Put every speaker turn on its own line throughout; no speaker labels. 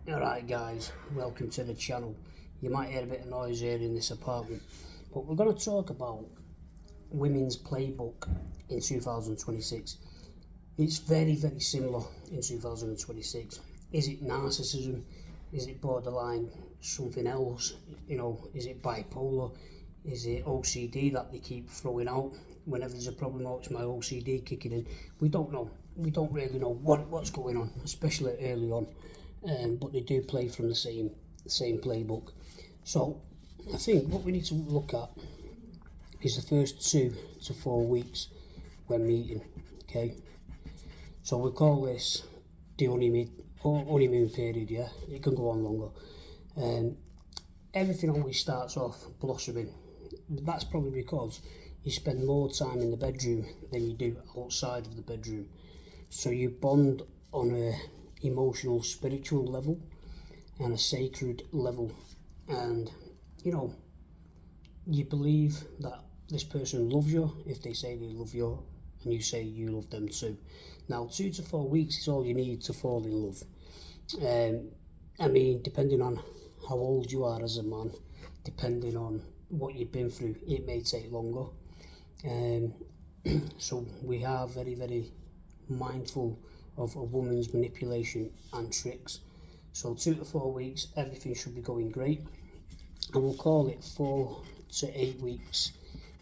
Alright guys, welcome to the channel. You might hear a bit of noise here in this apartment, but we're going to talk about women's playbook in 2026. It's very similar in 2026. Is it narcissism? Is it borderline something else? Is it bipolar? Is it OCD that they keep throwing out whenever there's a problem? Oh, it's my OCD kicking in. We don't know. We don't really know what's going on, especially early on. But they do play from the same playbook. So I think what we need to look at is the first 2 to 4 weeks when meeting. Okay, so we call this the honeymoon period. Yeah, it can go on longer. Everything always starts off blossoming. That's probably because you spend more time in the bedroom than you do outside of the bedroom. So you bond on a emotional, spiritual level and a sacred level, and you believe that this person loves you if they say they love you, and you say you love them too. Now 2 to 4 weeks is all you need to fall in love. I mean, depending on how old you are as a man, depending on what you've been through, it may take longer. So we are very mindful of a woman's manipulation and tricks. So 2 to 4 weeks, everything should be going great, and we'll call it 4 to 8 weeks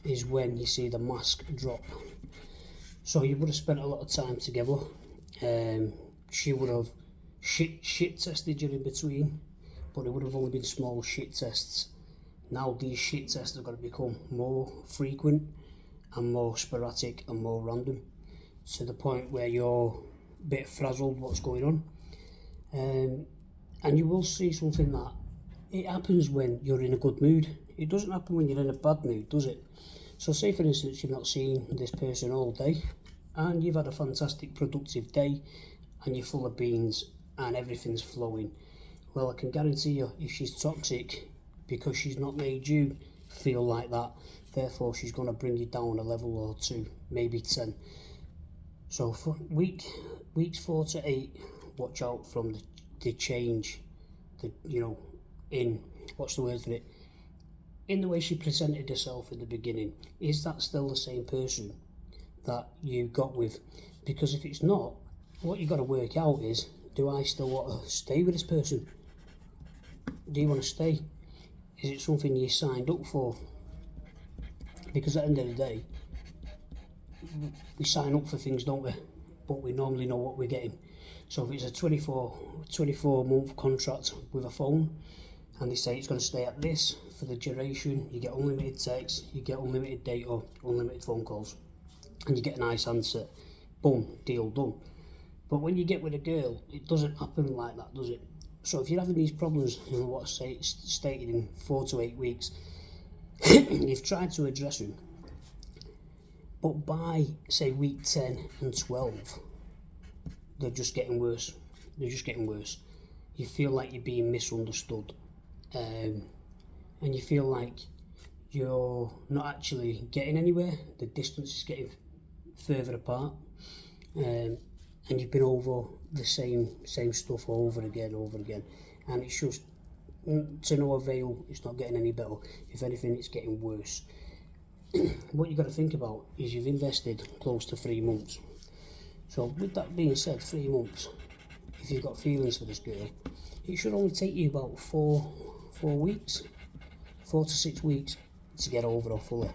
is when you see the mask drop. So you would have spent a lot of time together. She would have shit tested you in between, but it would have only been small shit tests. Now these shit tests are going to become more frequent and more sporadic and more random, to the point where you're a bit frazzled what's going on. And you will see something that it happens when you're in a good mood. It doesn't happen when you're in a bad mood, does it? So say for instance you've not seen this person all day and you've had a fantastic productive day and you're full of beans and everything's flowing. Well, I can guarantee you, if she's toxic, because she's not made you feel like that, therefore she's going to bring you down a level or 2, maybe 10. So for weeks 4 to 8, watch out from the change, in, what's the word for it, in the way she presented herself in the beginning. Is that still the same person that you got with? Because if it's not, what you got to work out is, do I still want to stay with this person? Do you want to stay? Is it something you signed up for? Because at the end of the day, we sign up for things, don't we? But we normally know what we're getting. So if it's a 24 month contract with a phone, and they say it's going to stay at this for the duration, you get unlimited texts, you get unlimited data, unlimited phone calls, and you get a nice handset, boom, deal done. But when you get with a girl, it doesn't happen like that, does it? So if you're having these problems, what's stated in 4 to 8 weeks, you've tried to address them, but by say week 10 and 12, they're just getting worse. You feel like you're being misunderstood, and you feel like you're not actually getting anywhere. The distance is getting further apart, and you've been over the same stuff over again, and it's just to no avail. It's not getting any better. If anything, it's getting worse. What you've got to think about is you've invested close to 3 months. So with that being said, 3 months, if you've got feelings for this girl, it should only take you about 4 weeks, 4 to 6 weeks to get over her fully.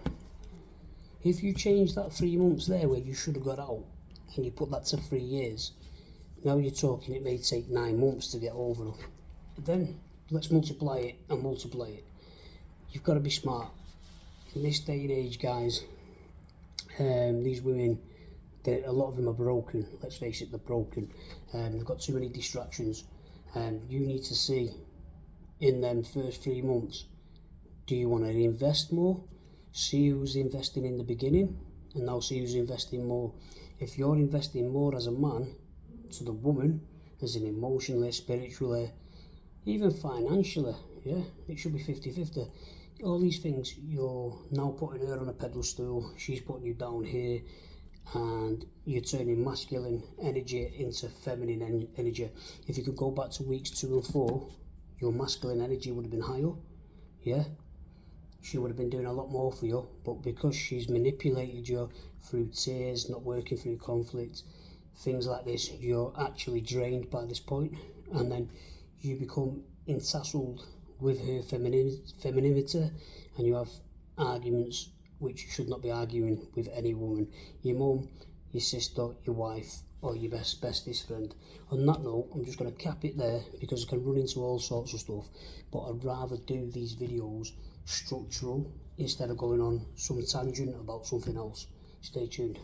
If you change that 3 months there where you should have got out, and you put that to 3 years, now you're talking it may take 9 months to get over her. Then let's multiply it. You've got to be smart. In this day and age, guys, these women, a lot of them are broken. Let's face it, they're broken. They've got too many distractions. You need to see in them first 3 months, do you want to invest more? See who's investing in the beginning, and now see who's investing more. If you're investing more as a man to the woman, as in emotionally, spiritually, even financially, yeah, it should be 50-50. All these things, you're now putting her on a pedestal, she's putting you down here, and you're turning masculine energy into feminine energy. If you could go back to weeks 2 and 4, your masculine energy would have been higher, yeah? She would have been doing a lot more for you, but because she's manipulated you through tears, not working through conflict, things like this, you're actually drained by this point, and then you become entasseled with her femininity, and you have arguments which you should not be arguing with any woman. Your mum, your sister, your wife, or your bestest friend. On that note, I'm just going to cap it there because I can run into all sorts of stuff, but I'd rather do these videos structural instead of going on some tangent about something else. Stay tuned.